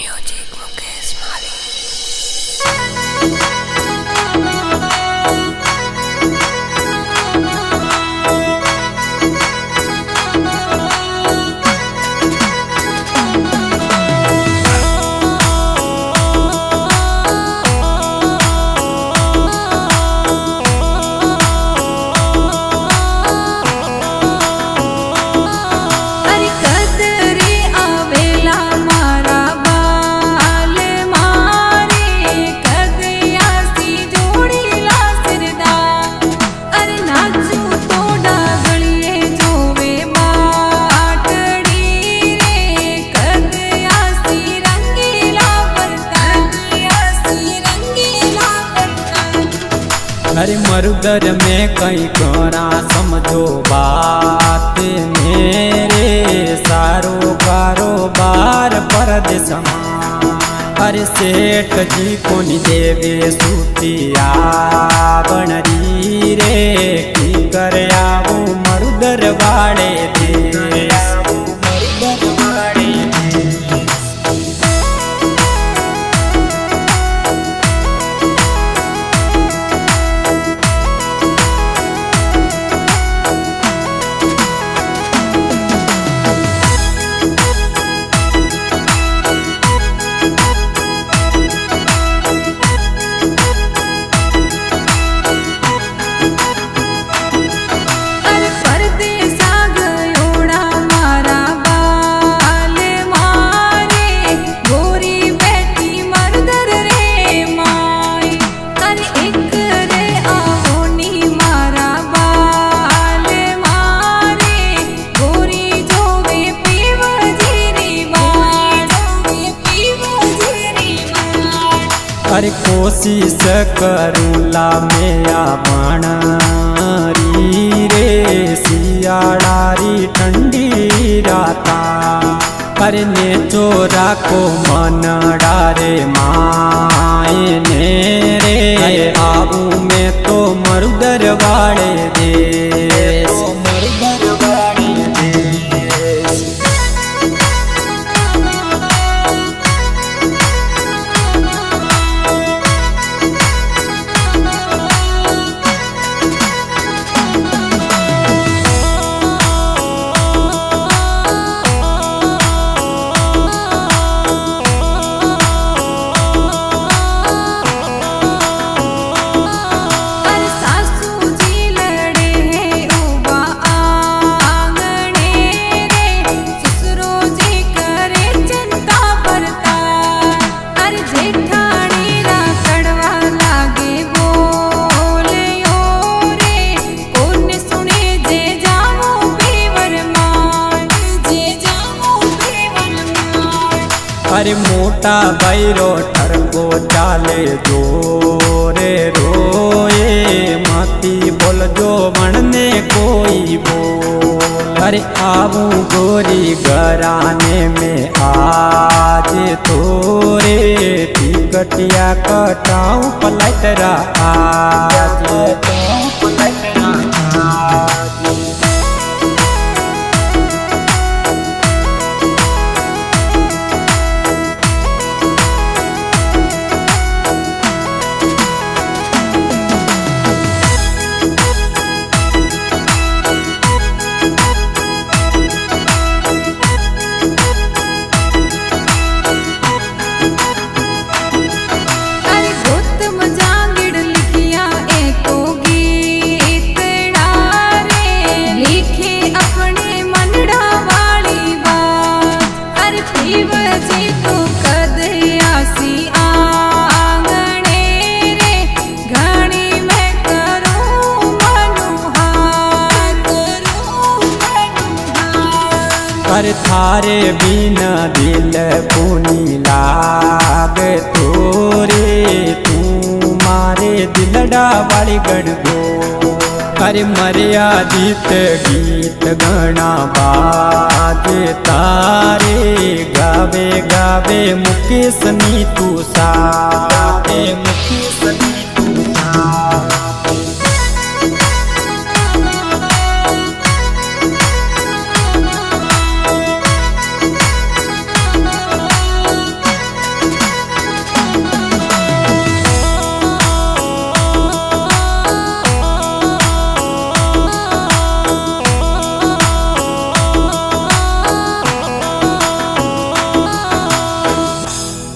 Music Mukesh माली। अरे मरुदर में कई करा समझो बात मेरे सारो कारोबार परदेस अरे सेठ जी को देवे सूतिया बनरी रे की कर आवो मरुदर वाड़े दे अरे कोशिश करूला मेया बनरी रे सियाड़ारी ठंडी राता अरे ने चोरा को मन डारे माए ने रे आबू में तो मरुदर वाड़े देश अरे मोटा बैरो ठरको चाले जोरे रोए मती बोल जो बनने कोई बोल अरे आऊं गोरी घराने में आज तोरे टिकटिया कटाऊं पलटरा आज अरे थारे बिना दिल पुनी लाग तोरे तू मारे दिलडा वाली गड़गो अरे मर्यादित गीत गणा बाज तारे गावे गावे मुकेश नी तू साथे मुकेश नी